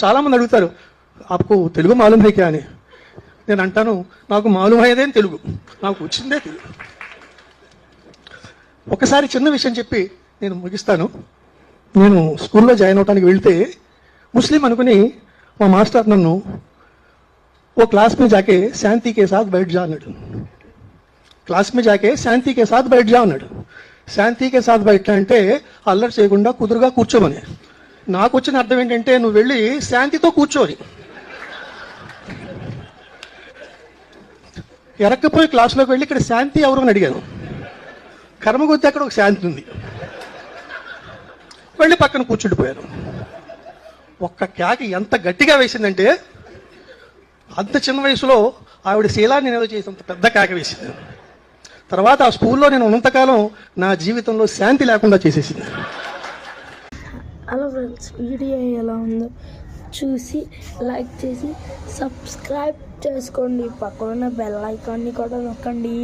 చాలామంది అడుగుతారు ఆప్కు తెలుగు మాలూమ్ హై క్యా అని. నేను అంటాను నాకు మాలూమ్ అయ్యేదే తెలుగు, నాకు వచ్చిందే తెలుగు. ఒకసారి చిన్న విషయం చెప్పి నేను ముగిస్తాను. నేను స్కూల్లో జాయిన్ అవడానికి వెళ్తే ముస్లిం అనుకుని మా మాస్టర్ నన్ను ఓ క్లాస్ में जाके శాంతి के साथ बैठ जा అన్నాడు. క్లాస్ में जाके శాంతి के साथ बैठ जा అన్నాడు. శాంతి के साथ बैठ అంటే అల్లరి చేయకుండా కుదురుగా కూర్చోమని. నాకు వచ్చిన అర్థం ఏంటంటే నువ్వు వెళ్ళి శాంతితో కూర్చోని. ఎరక్కపోయి క్లాసులోకి వెళ్ళి ఇక్కడ శాంతి ఎవరు అని అడిగాను. కర్మ కొద్ది అక్కడ ఒక శాంతి ఉంది. వెళ్ళి పక్కన కూర్చుండిపోయాను. ఒక్క కేక ఎంత గట్టిగా వేసిందంటే అంత చిన్న వయసులో ఆవిడ శీలాన్ని నిల్వ చేసేంత పెద్ద కేక వేసింది. తర్వాత ఆ స్కూల్లో నేను ఉన్నంతకాలం నా జీవితంలో శాంతి లేకుండా చేసేసింది. హలో ఫ్రెండ్స్, వీడియో ఎలా ఉందో చూసి లైక్ చేసి సబ్స్క్రైబ్ చేసుకోండి. పక్కన బెల్ ఐకాన్ని కూడా నొక్కండి.